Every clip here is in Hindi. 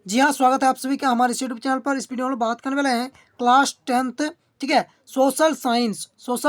जी हाँ, स्वागत है आप सभी का हमारे इस यूट्यूब चैनल पर। इस वीडियो में बात करने वाले हैं क्लास 10th, ठीक है, सोशल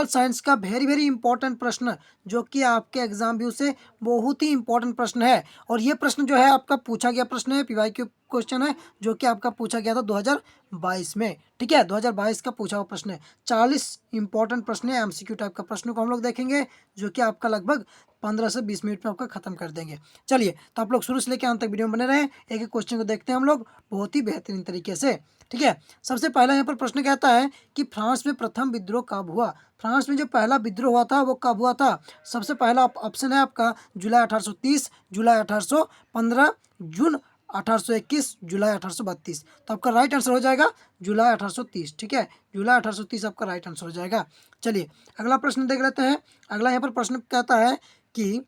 साइंस का वेरी वेरी इंपॉर्टेंट प्रश्न, जो कि आपके एग्जाम व्यू से बहुत ही इंपॉर्टेंट प्रश्न है। और ये प्रश्न जो है आपका पूछा गया प्रश्न है, पीवाईक्यू क्वेश्चन है, जो कि आपका पूछा गया था 2022 में। ठीक है, 2022 का पूछा हुआ प्रश्न है। 40 इंपॉर्टेंट प्रश्न है, एमसीक्यू टाइप का प्रश्न को हम लोग देखेंगे, जो कि आपका लगभग 15 से 20 मिनट में आपका खत्म कर देंगे। चलिए, तो आप लोग शुरू से लेकर अंत तक वीडियो में बने रहें। एक एक क्वेश्चन को देखते हैं हम लोग बहुत ही बेहतरीन तरीके से। ठीक है, सबसे पहला यहाँ पर प्रश्न कहता है कि फ्रांस में प्रथम विद्रोह कब हुआ। फ्रांस में जो पहला विद्रोह हुआ था वो कब हुआ था। सबसे पहला ऑप्शन है आपका जुलाई 1830, जुलाई 1815, जून 1821, जुलाई 1832। तो आपका राइट आंसर हो जाएगा जुलाई 1830। ठीक है, जुलाई 1830 आपका राइट आंसर हो जाएगा। चलिए, अगला प्रश्न देख लेते हैं। अगला यहाँ पर प्रश्न कहता है कि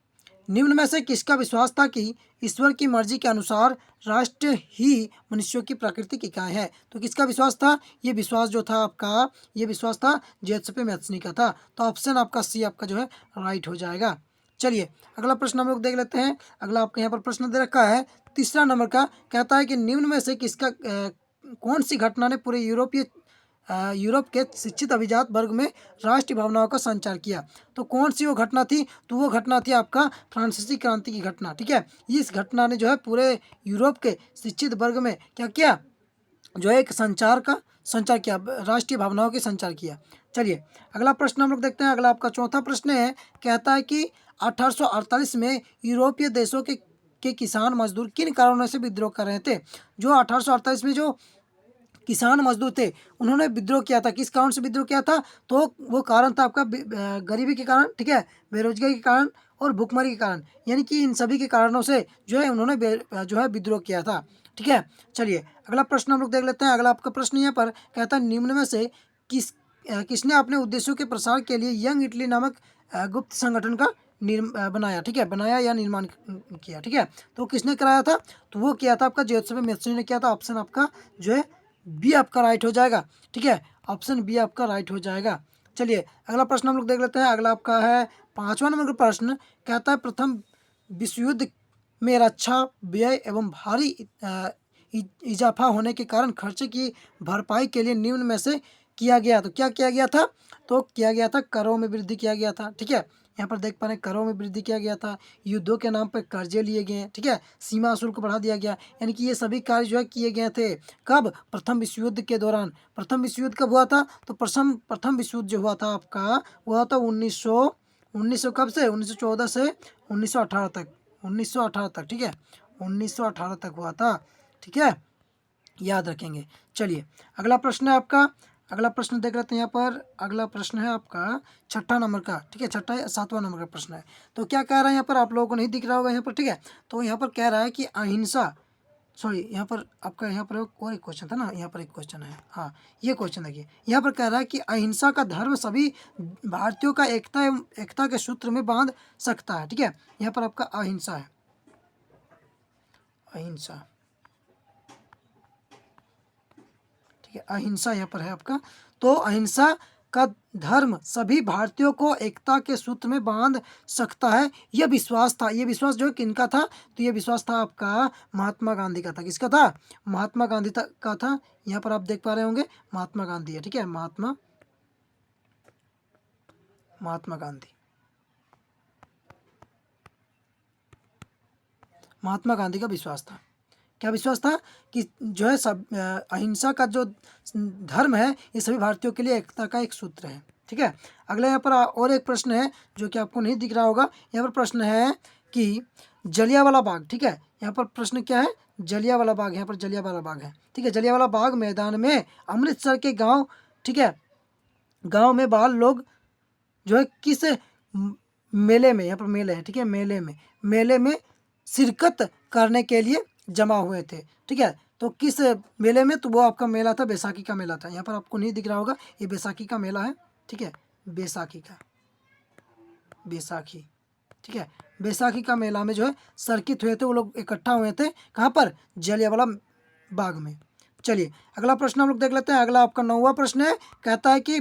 निम्न में से किसका विश्वास था कि ईश्वर की मर्जी के अनुसार राष्ट्र ही मनुष्यों की प्राकृतिक इकाई है। तो किसका विश्वास था। ये विश्वास जो था आपका, ये विश्वास था जेत्सपे मैथ्सनी का था। तो ऑप्शन आपका सी आपका जो है राइट हो जाएगा। चलिए, अगला प्रश्न हम लोग देख लेते हैं। अगला आपके यहाँ पर प्रश्न दे रखा है तीसरा नंबर का, कहता है कि निम्न में से किसका कौन सी घटना ने पूरे यूरोप के शिक्षित अभिजात वर्ग में राष्ट्रीय भावनाओं का संचार किया। तो कौन सी वो घटना थी। तो वो घटना थी आपका फ्रांसीसी क्रांति की घटना। ठीक है, इस घटना ने जो है पूरे यूरोप के शिक्षित वर्ग में क्या किया, जो है एक संचार किया, राष्ट्रीय भावनाओं के संचार किया। चलिए, अगला प्रश्न हम लोग देखते हैं। अगला आपका चौथा प्रश्न है, कहता है कि 1848 में यूरोपीय देशों के किसान मजदूर किन कारणों से विद्रोह कर रहे थे। जो 1848 में जो किसान मजदूर थे, उन्होंने विद्रोह किया था। किस कारण से विद्रोह किया था। तो वो कारण था आपका गरीबी के कारण, ठीक है, बेरोजगारी के कारण और भुखमरी के कारण, यानी कि इन सभी के कारणों से जो है उन्होंने जो है विद्रोह किया था। ठीक है, चलिए, अगला प्रश्न हम लोग देख लेते हैं। अगला आपका प्रश्न यहाँ पर कहता है निम्न में से किसने अपने उद्देश्यों के प्रसार के लिए यंग इटली नामक गुप्त संगठन का बनाया। ठीक है, बनाया या निर्माण किया। ठीक है, तो किसने कराया था। तो वो किया था आपका जेत्सबे मैथ्सनी ने किया था। ऑप्शन आपका जो है बी आपका राइट हो जाएगा। ठीक है, ऑप्शन बी आपका राइट हो जाएगा। चलिए, अगला प्रश्न हम लोग देख लेते हैं। अगला आपका है पांचवा नंबर का प्रश्न, कहता है प्रथम विश्व युद्ध में रक्षा व्यय एवं भारी इजाफा होने के कारण खर्चे की भरपाई के लिए निम्न में से किया गया। तो क्या किया गया था। तो किया गया था करों में वृद्धि किया गया था। ठीक है, यहाँ पर देख पा रहे हैं करों में वृद्धि किया गया था, युद्धों के नाम पर कर्जे लिए गए। ठीक है, सीमा शुल्क बढ़ा दिया गया, यानी कि ये सभी कार्य जो है किए गए थे। कब। प्रथम विश्व युद्ध के दौरान। प्रथम विश्व युद्ध कब हुआ था। तो प्रथम विश्व युद्ध जो हुआ था आपका, हुआ था 1900 कब से 1914 से 1918 तक। 1918 तक, ठीक है, 1918 तक हुआ था। ठीक है, याद रखेंगे। चलिए, अगला प्रश्न है आपका। अगला प्रश्न देख लेते हैं यहाँ पर। अगला प्रश्न है आपका छठा नंबर का। ठीक है, छठा या सातवां नंबर का प्रश्न है। तो क्या कह रहा है यहाँ पर, आप लोगों को नहीं दिख रहा होगा यहाँ पर। ठीक है, तो यहाँ पर कह रहा है कि अहिंसा, सॉरी, यहाँ पर आपका यहाँ पर और एक क्वेश्चन था ना, यहाँ पर एक क्वेश्चन है। हाँ, ये क्वेश्चन देखिए, यहाँ पर कह रहा है कि अहिंसा का धर्म सभी भारतीयों का एकता के सूत्र में बांध सकता है। ठीक है, यहाँ पर आपका अहिंसा है, अहिंसा, ठीक है, अहिंसा यहाँ पर है आपका। तो अहिंसा का धर्म सभी भारतीयों को एकता के सूत्र में बांध सकता है, यह विश्वास था। यह विश्वास जो है किनका था। तो यह विश्वास था आपका महात्मा गांधी का था। किसका था। महात्मा गांधी का था। यहाँ पर आप देख पा रहे होंगे महात्मा गांधी है। ठीक है, महात्मा गांधी, महात्मा गांधी का विश्वास था। क्या विश्वास था कि जो है सब अहिंसा का जो धर्म है, ये सभी भारतीयों के लिए एकता का एक सूत्र है। ठीक है, अगला यहाँ पर और एक प्रश्न है जो कि आपको नहीं दिख रहा होगा। यहाँ पर प्रश्न है कि जलियांवाला बाग। ठीक है, यहाँ पर प्रश्न क्या है, जलियांवाला बाग। यहाँ पर जलियांवाला बाग है। ठीक है, जलियांवाला बाग मैदान में अमृतसर के गाँव, ठीक है, गाँव में बाल लोग जो है किस मेले में, यहाँ पर मेले है, ठीक है, मेले में शिरकत करने के लिए जमा हुए थे। ठीक है, तो किस मेले में। तो वो आपका मेला था, बैसाखी का मेला था। यहाँ पर आपको नहीं दिख रहा होगा, ये बैसाखी का मेला है। ठीक है, बैसाखी का, बैसाखी, ठीक है, बैसाखी का मेला में जो है सर्किट हुए थे, वो लोग इकट्ठा हुए थे। कहाँ पर। जलियांवाला बाग में। चलिए, अगला प्रश्न हम लोग देख लेते हैं। अगला आपका 9वां प्रश्न है, कहता है कि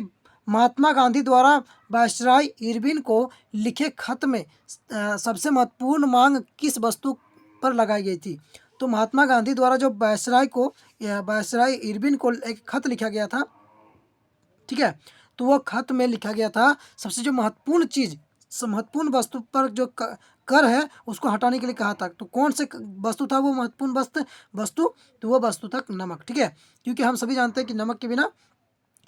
महात्मा गांधी द्वारा वायसराय इरविन को लिखे खत में सबसे महत्वपूर्ण मांग किस वस्तु पर लगाई गई थी। तो महात्मा गांधी द्वारा जो वायसराय को या वायसराय इरविन को एक खत लिखा गया था, ठीक है, तो वो खत में लिखा गया था सबसे जो महत्वपूर्ण चीज़, महत्वपूर्ण वस्तु पर जो कर है उसको हटाने के लिए कहा था। तो कौन से वस्तु था वो महत्वपूर्ण वस्तु, तो वो वस्तु था नमक, ठीक है, क्योंकि हम सभी जानते हैं कि नमक के बिना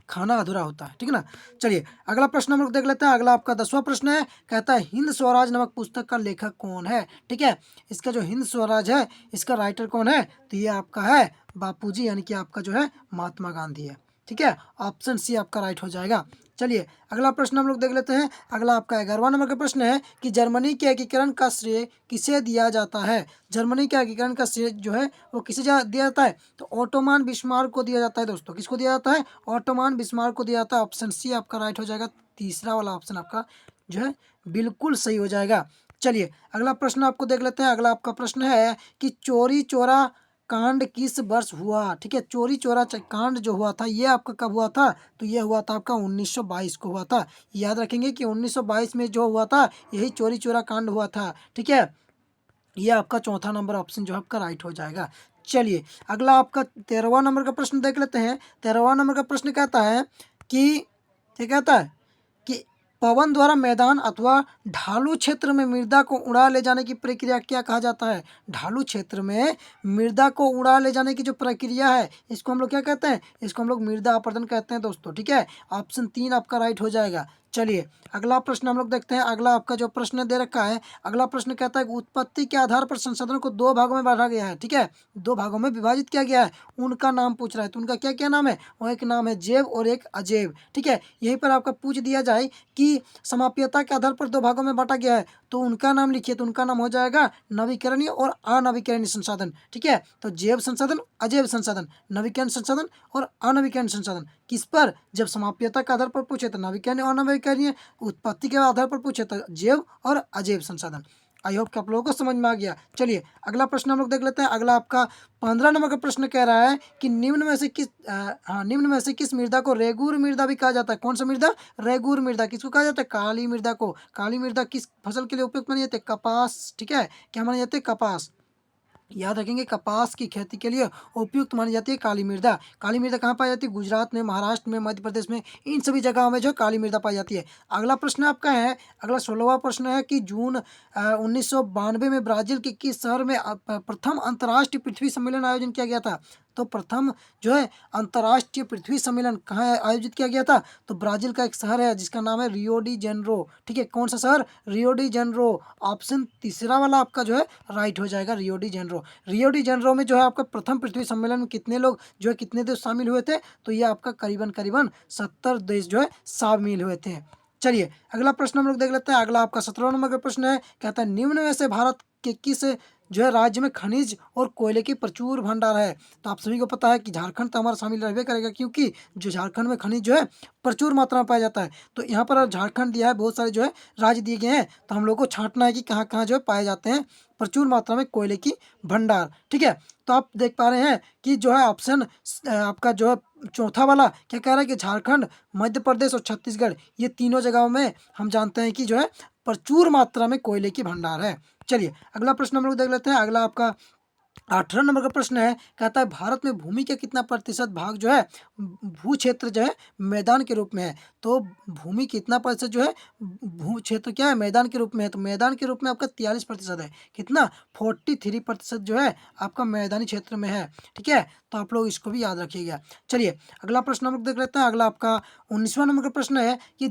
खाना अधूरा होता है, ठीक है ना। चलिए अगला प्रश्न हम लोग देख लेते हैं। अगला आपका 10वां प्रश्न है, कहता है हिंद स्वराज नामक पुस्तक का लेखक कौन है, ठीक है। इसका जो हिंद स्वराज है इसका राइटर कौन है, तो ये आपका है बापूजी, यानी कि आपका जो है महात्मा गांधी है, ठीक है। ऑप्शन सी आपका राइट हो जाएगा। चलिए अगला प्रश्न हम लोग देख लेते हैं। अगला आपका 11वां नंबर का प्रश्न है कि जर्मनी के एकीकरण का श्रेय किसे दिया जाता है। जर्मनी के एकीकरण का श्रेय जो है वो किसे दिया जाता है, तो ओटोमान बिस्मार्क को दिया जाता है दोस्तों। किसको दिया जाता है, ओटोमान बिस्मार्क को दिया जाता है। ऑप्शन सी आपका राइट हो जाएगा। तीसरा वाला ऑप्शन आपका जो है बिल्कुल सही हो जाएगा। चलिए अगला प्रश्न आपको देख लेते हैं। अगला आपका प्रश्न है कि चोरी चोरा कांड किस वर्ष हुआ, ठीक है। चोरी चोरा कांड जो हुआ था ये आपका कब हुआ था, तो ये हुआ था आपका 1922 को हुआ था। याद रखेंगे कि 1922 में जो हुआ था यही चोरी चोरा कांड हुआ था, ठीक है। ये आपका चौथा नंबर ऑप्शन जो आपका राइट हो जाएगा। चलिए अगला आपका 13वां नंबर का प्रश्न देख लेते हैं। 13वां नंबर का प्रश्न कहता है कि क्या कहता है कि पवन द्वारा मैदान अथवा ढालू क्षेत्र में मृदा को उड़ा ले जाने की प्रक्रिया क्या कहा जाता है। ढालू क्षेत्र में मृदा को उड़ा ले जाने की जो प्रक्रिया है इसको हम लोग क्या कहते हैं, इसको हम लोग मृदा अपरदन कहते हैं दोस्तों, ठीक है। ऑप्शन 3 आपका राइट हो जाएगा। चलिए अगला प्रश्न हम लोग देखते हैं। अगला आपका जो प्रश्न दे रखा है, अगला प्रश्न कहता है कि उत्पत्ति के आधार पर संसाधनों को 2 भागों में बांटा गया है, ठीक है, 2 भागों में विभाजित किया गया है। उनका नाम पूछ रहा है, तो उनका क्या क्या नाम है, वो एक नाम है जैव और एक अजैव, ठीक है। यहीं पर आपका पूछ दिया जाए कि समाप्यता के आधार पर 2 भागों में बांटा गया है, तो उनका नाम लिखिए, तो उनका नाम हो जाएगा नवीकरणीय और अनवीकरणीय संसाधन, ठीक है। तो जैव संसाधन, अजैव संसाधन, नवीकरण संसाधन और अनवीकरण संसाधन। किस पर, जब समाप्यता के आधार पर पूछे तो नवीकरणीय और अनवीकरणीय, उत्पत्ति के आधार पर पूछे तो जैव और अजैव संसाधन। आई होप कि आप लोगों को समझ में आ गया। चलिए अगला प्रश्न हम लोग देख लेते हैं। अगला आपका 15 नंबर का प्रश्न कह रहा है कि निम्न में से किस मृदा को रेगूर मृदा भी कहा जाता है। कौन सा मृदा, रेगूर मृदा। किसको कहा जाता है, काली मृदा को। काली मृदा किस फसल के लिए उपयुक्त मानी जाती है, कपास, ठीक है, क्या मानी जाती है, कपास। याद रखेंगे कपास की खेती के लिए उपयुक्त मानी जाती है काली मृदा। काली मृदा कहाँ पाई जाती है, गुजरात में, महाराष्ट्र में, मध्य प्रदेश में, इन सभी जगहों में जो काली मृदा पाई जाती है। अगला प्रश्न आपका है, अगला 16वां प्रश्न है कि जून 1992 में ब्राजील के किस शहर में प्रथम अंतर्राष्ट्रीय पृथ्वी सम्मेलन आयोजन किया गया था। तो प्रथम जो है अंतर्राष्ट्रीय पृथ्वी सम्मेलन कहाँ आयोजित किया गया था, तो ब्राजील का एक शहर है जिसका नाम है रियो डी जेनरो, ठीक है। कौन सा शहर, रियो डी जेनरो। ऑप्शन तीसरा वाला आपका जो है राइट हो जाएगा, Rio de Janeiro. Rio de Janeiro में जो है आपका प्रथम पृथ्वी सम्मेलन में कितने लोग जो है, कितने देश शामिल हुए थे, तो ये आपका करीबन करीबन 70 देश जो है शामिल हुए थे। चलिए अगला प्रश्न हम लोग देख लेते हैं। अगला आपका 17वां नंबर का प्रश्न है, कहता है निम्न में से भारत के किस जो है राज्य में खनिज और कोयले की प्रचुर भंडार है। तो आप सभी को पता है कि झारखंड तो हमारा शामिल रहबे करेगा, क्योंकि जो झारखंड में खनिज जो है प्रचुर मात्रा में पाया जाता है। तो यहाँ पर झारखंड दिया है, बहुत सारे जो है राज्य दिए गए हैं, तो हम लोग को छांटना है कि कहाँ कहाँ जो है पाए जाते हैं प्रचुर मात्रा में कोयले की भंडार, ठीक है। तो आप देख पा रहे हैं कि जो है ऑप्शन आपका जो है चौथा वाला क्या कह रहा है कि झारखंड, मध्य प्रदेश और छत्तीसगढ़, ये तीनों जगहों में हम जानते हैं कि जो है प्रचुर मात्रा में कोयले की भंडार है। चलिए अगला प्रश्न हम लोग देख लेते हैं। अगला आपका 18 नंबर का प्रश्न है, कहता है भारत में भूमि का कितना प्रतिशत भाग जो है भू क्षेत्र जो है मैदान के रूप में है। तो भूमि कितना प्रतिशत जो है भू क्षेत्र क्या है, मैदान के रूप में है। तो मैदान के रूप में आपका 43% है। कितना, 43% जो है आपका मैदानी क्षेत्र में है, ठीक है। तो आप लोग इसको भी याद रखिएगा। चलिए अगला प्रश्न हम लोग देख लेते हैं। अगला आपका 19वां नंबर का प्रश्न है कि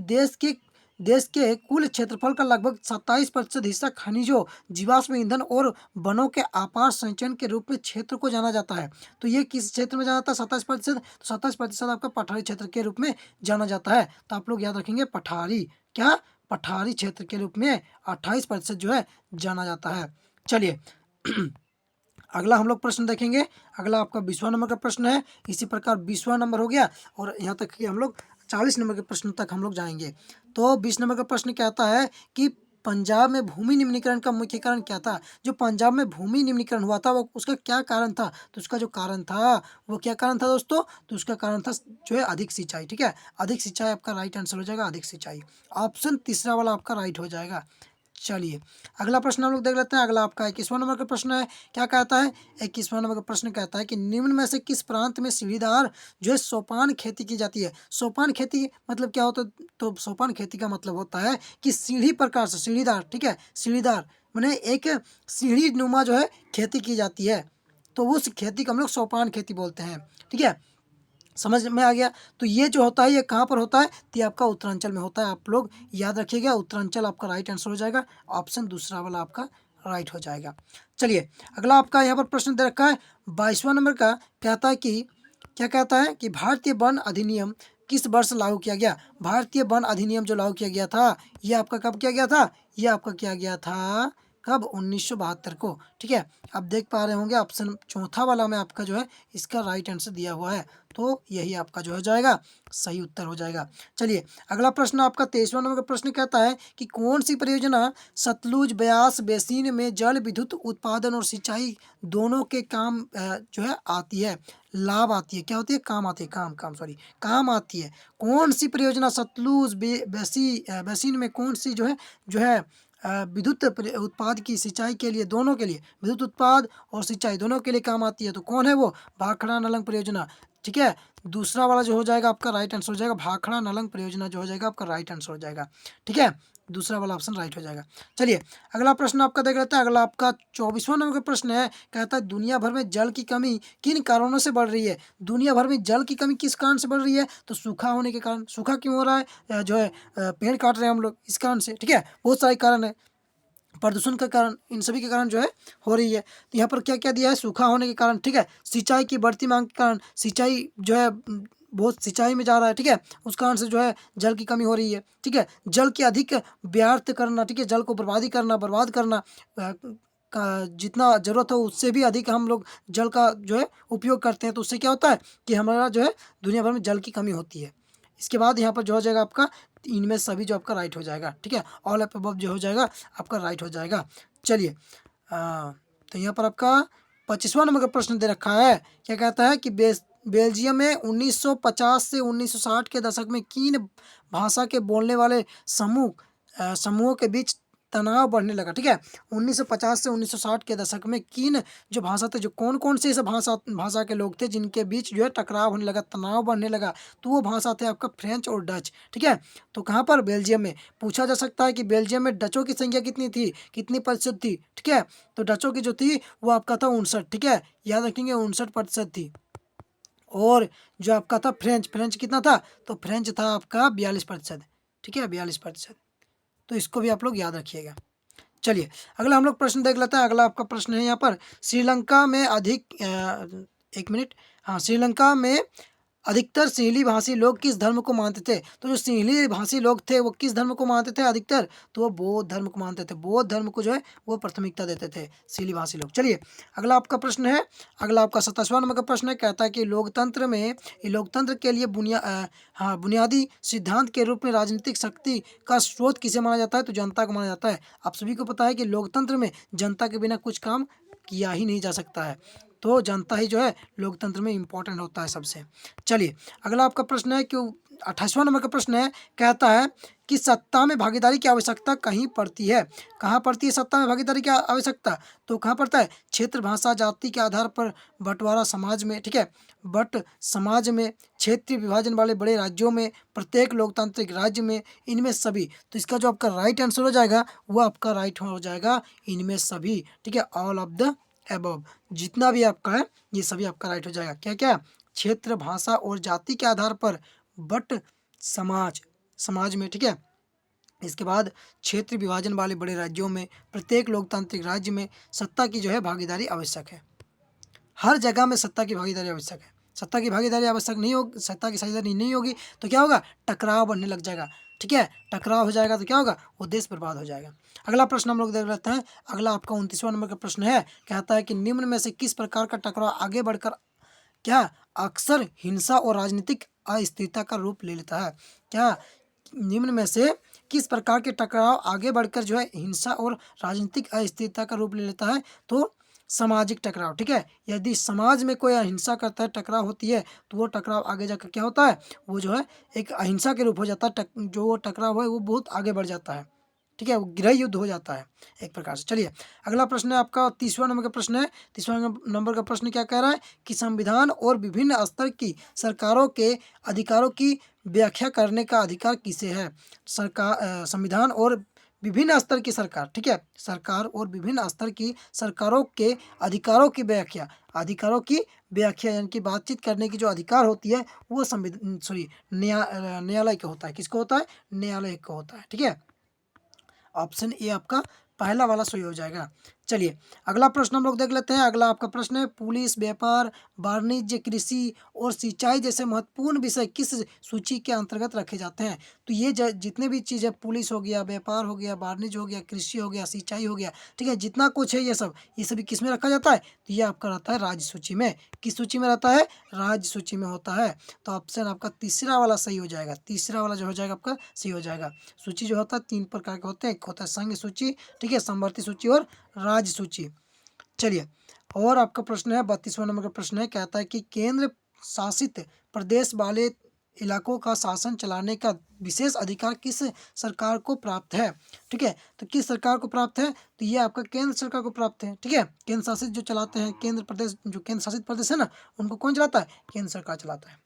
देश के कुल क्षेत्रफल का लगभग 27% हिस्सा खनिजों, जीवाश्म ईंधन और वनों के अपार संचयन के रूप में क्षेत्र को जाना जाता है। तो ये किस क्षेत्र में जाना जाता है, 27%, तो 27% आपका पठारी क्षेत्र के रूप में जाना जाता है। तो आप लोग याद रखेंगे पठारी, क्या, पठारी क्षेत्र के रूप में 28% जो है जाना जाता है। चलिए अगला हम लोग प्रश्न देखेंगे। अगला आपका 20वां नंबर का प्रश्न है। इसी प्रकार 20वां नंबर हो गया और यहाँ तक कि हम लोग 40 नंबर के प्रश्न तक हम लोग जाएंगे। तो 20 नंबर का प्रश्न कहता है कि पंजाब में भूमि निम्नीकरण का मुख्य कारण क्या था। जो पंजाब में भूमि निम्नीकरण हुआ था वो उसका क्या कारण था, तो उसका जो कारण था वो क्या कारण था दोस्तों, तो उसका कारण था जो है अधिक सिंचाई, ठीक है। अधिक सिंचाई आपका राइट आंसर हो जाएगा, अधिक सिंचाई। ऑप्शन तीसरा वाला आपका राइट हो जाएगा। चलिए अगला प्रश्न हम लोग देख लेते हैं। अगला आपका 21वां नंबर का प्रश्न है। क्या कहता है? 21वां नंबर का प्रश्न कहता है कि निम्न में से किस प्रांत में सीढ़ीदार जो है सोपान खेती की जाती है? सोपान खेती मतलब क्या होता है? तो सोपान खेती का मतलब होता है कि सीढ़ी प्रकार से सीढ़ीदार, ठीक है, सीढ़ीदार माने एक सीढ़ी नुमा जो है खेती की जाती है, तो उस खेती को हम लोग सोपान खेती बोलते हैं। ठीक है, समझ में आ गया? तो ये जो होता है ये कहाँ पर होता है? तो ये आपका उत्तरांचल में होता है। आप लोग याद रखिएगा, उत्तरांचल आपका राइट आंसर हो जाएगा। ऑप्शन दूसरा वाला आपका राइट हो जाएगा। चलिए अगला आपका यहाँ पर प्रश्न दे रखा है 22वां नंबर का। कहता है कि क्या कहता है कि भारतीय वन अधिनियम किस वर्ष लागू किया गया? भारतीय वन अधिनियम जो लागू किया गया था ये आपका कब किया गया था? ये आपका किया गया था कब? 1972 को। ठीक है, आप देख पा रहे होंगे ऑप्शन चौथा वाला में आपका जो है इसका राइट आंसर दिया हुआ है, तो यही आपका जो हो जाएगा सही उत्तर हो जाएगा। चलिए अगला प्रश्न आपका 23वां नंबर का प्रश्न कहता है कि कौन सी परियोजना सतलुज ब्यास बेसिन में जल विद्युत उत्पादन और सिंचाई दोनों के काम जो है आती है, लाभ आती है, क्या होती है? काम आती है, काम काम सॉरी काम आती है। कौन सी परियोजना सतलुज बेसिन में कौन सी जो है विद्युत उत्पाद की सिंचाई के लिए, दोनों के लिए, विद्युत उत्पाद और सिंचाई दोनों के लिए काम आती है? तो कौन है वो? भाखड़ा नलंग परियोजना। ठीक है, दूसरा वाला जो हो जाएगा आपका राइट आंसर हो जाएगा, भाखड़ा नलंग परियोजना जो हो जाएगा आपका राइट आंसर हो जाएगा। ठीक है, दूसरा वाला ऑप्शन राइट हो जाएगा। चलिए अगला प्रश्न आपका देख लेते हैं। अगला आपका 24वां नंबर का प्रश्न है। कहता है दुनिया भर में जल की कमी किन कारणों से बढ़ रही है? दुनिया भर में जल की कमी किस कारण से बढ़ रही है? तो सूखा होने के कारण। सूखा क्यों हो रहा है? जो है पेड़ काट रहे हैं हम लोग, इस कारण से। ठीक है, बहुत सारे कारण है, प्रदूषण के कारण, इन सभी के कारण जो है हो रही है। तो यहाँ पर क्या क्या दिया है? सूखा होने के कारण, ठीक है, सिंचाई की बढ़ती मांग के कारण, सिंचाई जो है बहुत सिंचाई में जा रहा है, ठीक है, उस कारण से जो है जल की कमी हो रही है। ठीक है, जल की अधिक व्यर्थ करना, ठीक है, जल को बर्बाद करना का जितना ज़रूरत हो उससे भी अधिक हम लोग जल का जो है उपयोग करते हैं, तो उससे क्या होता है कि हमारा जो है दुनिया भर में जल की कमी होती है। इसके बाद यहाँ पर जो हो जाएगा आपका इनमें सभी जो आपका राइट हो जाएगा। ठीक है, ऑल ऑफ अबव जो हो जाएगा आपका राइट हो जाएगा। चलिए तो यहाँ पर आपका 25वां नंबर का प्रश्न दे रखा है। क्या कहता है कि बेल्जियम में 1950 से 1960 के दशक में किन भाषा के बोलने वाले समूहों के बीच तनाव बढ़ने लगा? ठीक है, 1950 से 1960 के दशक में किन जो भाषा थे, जो कौन कौन से ऐसे भाषा भाषा के लोग थे जिनके बीच जो है टकराव होने लगा, तनाव बढ़ने लगा? तो वो भाषा थे आपका फ्रेंच और डच। ठीक है, तो कहाँ पर? बेल्जियम में। पूछा जा सकता है कि बेल्जियम में डचों की संख्या कितनी थी, कितनी प्रतिशत थी? ठीक है, तो डचों की जो थी वो आपका था 59। ठीक है, याद रखेंगे 59% थी। और जो आपका था फ्रेंच, फ्रेंच कितना था? तो फ्रेंच था आपका 42%। ठीक है, 42%। तो इसको भी आप लोग याद रखिएगा। चलिए अगला हम लोग प्रश्न देख लेते हैं। अगला आपका प्रश्न है यहाँ पर श्रीलंका में एक मिनट, हाँ, श्रीलंका में अधिकतर सिंहली भाषी लोग किस धर्म को मानते थे? तो जो सिंहली भाषी लोग थे वो किस धर्म को मानते थे अधिकतर? तो वो बौद्ध धर्म को मानते थे। बौद्ध धर्म को जो है वो प्राथमिकता देते थे सिंहली भाषी लोग। चलिए अगला आपका प्रश्न है। अगला आपका 27वां नंबर का प्रश्न है। कहता है कि लोकतंत्र में, ये लोकतंत्र के लिए बुनियादी सिद्धांत के रूप में राजनीतिक शक्ति का स्रोत किसे माना जाता है? तो जनता को माना जाता है। आप सभी को पता है कि लोकतंत्र में जनता के बिना कुछ काम किया ही नहीं जा सकता है, तो जनता ही जो है लोकतंत्र में इम्पोर्टेंट होता है सबसे। चलिए अगला आपका प्रश्न है कि 28वां नंबर का प्रश्न है। कहता है कि सत्ता में भागीदारी की आवश्यकता कहीं पड़ती है? कहाँ पड़ती है सत्ता में भागीदारी की आवश्यकता? तो कहाँ पड़ता है? क्षेत्र, भाषा, जाति के आधार पर बंटवारा समाज में, ठीक है, बट समाज में, क्षेत्रीय विभाजन वाले बड़े राज्यों में, प्रत्येक लोकतांत्रिक राज्य में, इनमें सभी। तो इसका जो आपका राइट आंसर हो जाएगा वो आपका राइट हो जाएगा इनमें सभी। ठीक है, ऑल ऑफ द एबव, जितना भी आपका है ये सभी आपका राइट हो जाएगा। क्या क्या? क्षेत्र, भाषा और जाति के आधार पर बट समाज में, ठीक है, इसके बाद क्षेत्र विभाजन वाले बड़े राज्यों में, प्रत्येक लोकतांत्रिक राज्य में सत्ता की जो है भागीदारी आवश्यक है। हर जगह में सत्ता की भागीदारी आवश्यक है। सत्ता की भागीदारी आवश्यक नहीं होगी, सत्ता की साझेदारी नहीं होगी तो क्या होगा? टकराव बढ़ने लग जाएगा। ठीक है, टकराव हो जाएगा तो क्या होगा? वो देश बर्बाद हो जाएगा। अगला प्रश्न हम लोग देख लेते हैं। अगला आपका 29वां नंबर का प्रश्न है। कहता है कि निम्न में से किस प्रकार का टकराव आगे बढ़कर क्या अक्सर हिंसा और राजनीतिक अस्थिरता का रूप ले लेता है? क्या निम्न में से किस प्रकार के टकराव आगे बढ़कर जो है हिंसा और राजनीतिक अस्थिरता का रूप ले लेता है? तो सामाजिक टकराव। ठीक है, यदि समाज में कोई अहिंसा करता है, टकराव होती है, तो वो टकराव आगे जाकर क्या होता है? वो जो है एक अहिंसा के रूप हो जाता है। जो वो टकराव है वो बहुत आगे बढ़ जाता है। ठीक है, वो गृह युद्ध हो जाता है एक प्रकार से। चलिए अगला प्रश्न है आपका 30वां नंबर का प्रश्न है। 30वां नंबर का प्रश्न क्या कह रहा है कि संविधान और विभिन्न स्तर की सरकारों के अधिकारों की व्याख्या करने का अधिकार किसे है? संविधान और विभिन्न स्तर की सरकार, ठीक है, सरकार और विभिन्न स्तर की सरकारों के अधिकारों की व्याख्या यानी कि बातचीत करने की जो अधिकार होती है वो संविधान सॉरी न्यायालय का होता है। किसको होता है? न्यायालय को होता है। ठीक है, ऑप्शन ए आपका पहला वाला सही हो जाएगा। चलिए अगला प्रश्न हम लोग देख लेते हैं। अगला आपका प्रश्न है पुलिस, व्यापार, वाणिज्य, कृषि और सिंचाई जैसे महत्वपूर्ण विषय किस सूची के अंतर्गत रखे जाते हैं? तो ये जितने भी चीज़ें पुलिस हो गया, व्यापार हो गया, वाणिज्य हो गया, कृषि हो गया, सिंचाई हो गया, ठीक है, जितना कुछ है ये सभी किस में रखा जाता है? तो ये आपका रहता है राज्य सूची में। किस सूची में रहता है? राज्य सूची में होता है। तो ऑप्शन आपका तीसरा वाला सही हो जाएगा। तीसरा वाला जो हो जाएगा आपका सही हो जाएगा। सूची जो होता है 3 प्रकार के होते हैं। एक होता है संघ सूची, ठीक है, समवर्ती सूची और राज्य सूची। चलिए और आपका प्रश्न है 32वां नंबर का प्रश्न है, कहता है कि केंद्र शासित प्रदेश वाले इलाकों का शासन चलाने का विशेष अधिकार किस सरकार को प्राप्त है? ठीक है, तो किस सरकार को प्राप्त है? तो ये आपका केंद्र सरकार को प्राप्त है। ठीक है, केंद्र शासित जो चलाते हैं, केंद्र प्रदेश जो केंद्र शासित प्रदेश है ना, उनको कौन चलाता है? केंद्र सरकार चलाता है।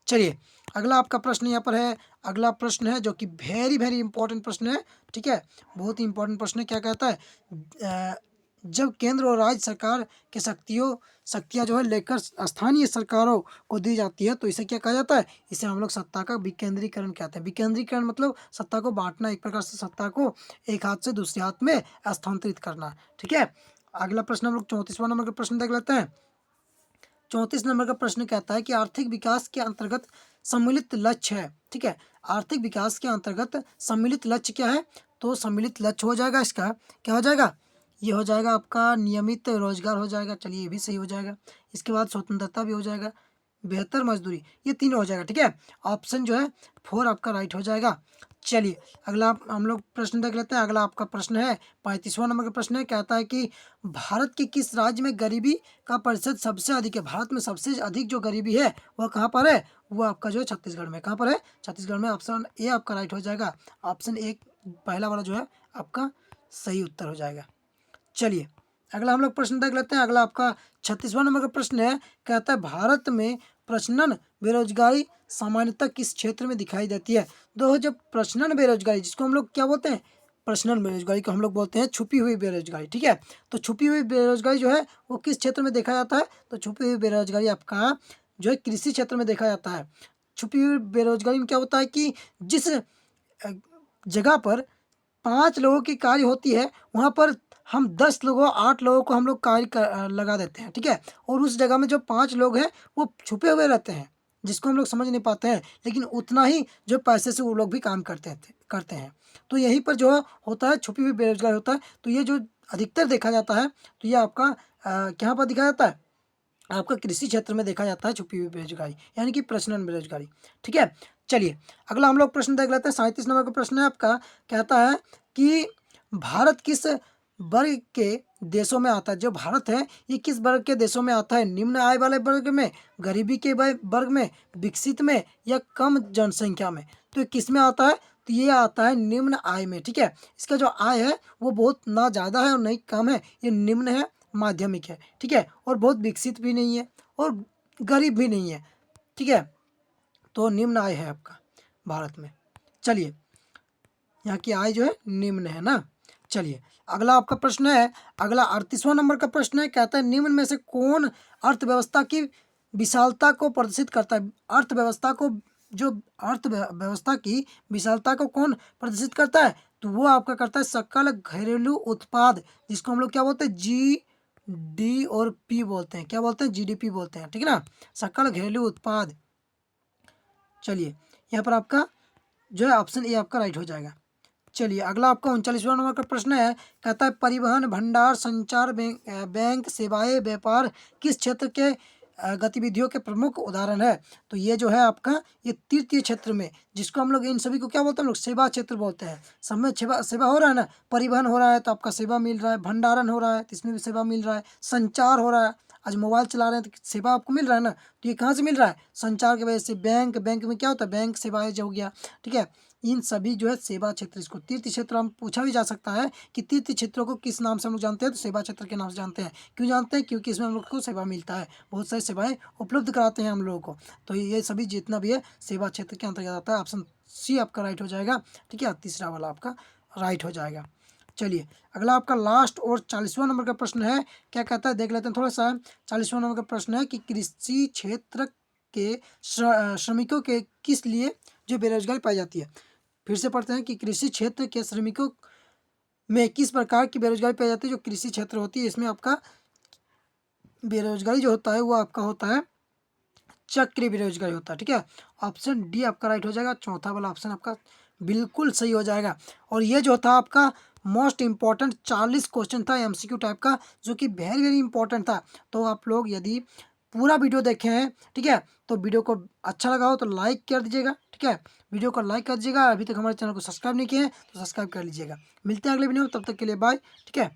चलिए अगला आपका प्रश्न यहाँ पर है। अगला प्रश्न है जो कि वेरी वेरी इंपॉर्टेंट प्रश्न है। ठीक है, बहुत ही इंपॉर्टेंट प्रश्न है। क्या कहता है जब केंद्र और राज्य सरकार के शक्तियाँ जो है लेकर स्थानीय सरकारों को दी जाती है तो इसे क्या कहा जाता है? इसे हम लोग सत्ता का विकेंद्रीकरण कहते हैं। विकेंद्रीकरण मतलब सत्ता को बांटना, एक प्रकार से सत्ता को एक हाथ से दूसरे हाथ में स्थानांतरित करना। ठीक है, अगला प्रश्न हम लोग 34वां नंबर का प्रश्न देख लेते हैं। 34 नंबर का प्रश्न कहता है कि आर्थिक विकास के अंतर्गत सम्मिलित लक्ष्य है। ठीक है, आर्थिक विकास के अंतर्गत सम्मिलित लक्ष्य क्या है? तो सम्मिलित लक्ष्य हो जाएगा इसका, क्या हो जाएगा? ये हो जाएगा आपका नियमित रोजगार हो जाएगा। चलिए ये भी सही हो जाएगा। इसके बाद स्वतंत्रता भी हो जाएगा, बेहतर मजदूरी, ये तीनों हो जाएगा। ठीक है, ऑप्शन जो है 4 आपका राइट हो जाएगा। चलिए अगला हम लोग प्रश्न देख लेते हैं। अगला आपका प्रश्न है 35वां नंबर का प्रश्न है, कहता है कि भारत के किस राज्य में गरीबी का प्रतिशत सबसे अधिक है? भारत में सबसे अधिक जो गरीबी है वह कहाँ पर है? वो आपका जो है छत्तीसगढ़ में। कहाँ पर है? छत्तीसगढ़ में। ऑप्शन ए आपका राइट हो जाएगा। ऑप्शन ए पहला वाला जो है आपका सही उत्तर हो जाएगा। चलिए अगला हम लोग प्रश्न देख लेते हैं। अगला आपका 36वां नंबर का प्रश्न है, कहता है भारत में प्रचलन बेरोजगारी सामान्यतः किस क्षेत्र में दिखाई देती है? दो जब प्रचलन बेरोजगारी, जिसको हम लोग क्या बोलते हैं? प्रचलन बेरोजगारी को हम लोग बोलते हैं छुपी हुई बेरोजगारी। ठीक है, तो छुपी हुई बेरोजगारी जो है वो किस क्षेत्र में देखा जाता है? तो छुपी हुई बेरोजगारी आपका जो है कृषि क्षेत्र में देखा जाता है। छुपी हुई बेरोजगारी में क्या होता है कि जिस जगह पर 5 लोगों की कार्य होती है वहाँ पर हम 10 लोगों 8 लोगों को हम लोग लगा देते हैं। ठीक है, और उस जगह में जो 5 लोग हैं वो छुपे हुए रहते हैं, जिसको हम लोग समझ नहीं पाते हैं, लेकिन उतना ही जो पैसे से वो लोग भी काम करते हैं। तो यहीं पर जो होता है छुपी हुई बेरोजगारी होता है। तो ये जो अधिकतर देखा जाता है तो ये आपका कहाँ पर दिखाया जाता है? आपका कृषि क्षेत्र में देखा जाता है छुपी हुई बेरोजगारी, यानी कि प्रचलन बेरोजगारी। ठीक है, चलिए अगला हम लोग प्रश्न देख लेते हैं। 37 नंबर का प्रश्न है आपका, कहता है कि भारत किस वर्ग के देशों में आता है? जो भारत है ये किस वर्ग के देशों में आता है? निम्न आय वाले वर्ग में, गरीबी के वर्ग में, विकसित में या कम जनसंख्या में? तो ये किस में आता है? तो ये आता है निम्न आय में। ठीक है, इसका जो आय है वो बहुत ना ज़्यादा है और नहीं कम है, ये निम्न है, माध्यमिक है। ठीक है, और बहुत विकसित भी नहीं है और गरीब भी नहीं है। ठीक है, तो निम्न आय है आपका भारत में। चलिए यहाँ की आय जो है निम्न है ना। चलिए अगला आपका प्रश्न है। अगला 38वां नंबर का प्रश्न है, कहता है निम्न में से कौन अर्थव्यवस्था की विशालता को प्रदर्शित करता है? अर्थव्यवस्था को जो अर्थव्यवस्था की विशालता को कौन प्रदर्शित करता है? तो वो आपका करता है सकल घरेलू उत्पाद, जिसको हम लोग क्या बोलते हैं? डी और पी बोलते हैं। क्या बोलते हैं? जीडीपी बोलते हैं। ठीक है ना, सकल घरेलू उत्पाद। चलिए यहाँ पर आपका जो है ऑप्शन ए आपका राइट हो जाएगा। चलिए अगला आपका 39वां नंबर का प्रश्न है, कहता है परिवहन, भंडार, संचार, बैंक सेवाएं, व्यापार किस क्षेत्र के गतिविधियों के प्रमुख उदाहरण है? तो ये जो है आपका ये तृतीय क्षेत्र में, जिसको हम लोग इन सभी को क्या बोलते हैं? हम लोग सेवा क्षेत्र बोलते हैं। सब में सेवा हो रहा है ना। परिवहन हो रहा है तो आपका सेवा मिल रहा है, भंडारण हो रहा है तो इसमें भी सेवा मिल रहा है, संचार हो रहा है, आज मोबाइल चला रहे हैं तो सेवा आपको मिल रहा है ना। तो ये कहाँ से मिल रहा है? संचार की वजह से। बैंक में क्या होता है? बैंक सेवाएं जो हो गया। ठीक है, इन सभी जो है सेवा क्षेत्र, इसको तीर्थ क्षेत्र हम पूछा भी जा सकता है कि तीर्थ क्षेत्रों को किस नाम से हम लोग जानते हैं, तो सेवा क्षेत्र के नाम से जानते हैं। क्यों जानते हैं? क्योंकि इसमें हम लोग को सेवा मिलता है, बहुत सारी सेवाएं उपलब्ध कराते हैं हम लोगों को। तो ये सभी जितना भी है सेवा क्षेत्र के अंतर्गत आता है। ऑप्शन सी आपका राइट हो जाएगा, ठीक है, तीसरा वाला आपका राइट हो जाएगा। चलिए अगला आपका लास्ट और 40वां नंबर का प्रश्न है, क्या कहता है देख लेते हैं थोड़ा सा। 40वां नंबर का प्रश्न है कि कृषि क्षेत्र के श्रमिकों के किस लिए जो बेरोजगारी पाई जाती है। फिर से पढ़ते हैं कि कृषि क्षेत्र के श्रमिकों में किस प्रकार की बेरोजगारी पाई जाती है। जो कृषि क्षेत्र होती है इसमें आपका बेरोजगारी जो होता है वो आपका होता है चक्र बेरोजगारी होता है, ठीक है। ऑप्शन डी आपका राइट हो जाएगा, चौथा वाला ऑप्शन आपका बिल्कुल सही हो जाएगा। और ये जो था आपका मोस्ट इंपॉर्टेंट 40 क्वेश्चन था एमसीक्यू टाइप का, जो कि वेरी वेरी इंपॉर्टेंट था। तो आप लोग यदि पूरा वीडियो देखे हैं, ठीक है, तो वीडियो को अच्छा लगा हो तो लाइक कर दीजिएगा, ठीक है, वीडियो को लाइक कर दीजिएगा। अभी तक हमारे चैनल को सब्सक्राइब नहीं किए हैं तो सब्सक्राइब कर लीजिएगा। मिलते हैं अगले वीडियो में, तब तक के लिए बाय, ठीक है।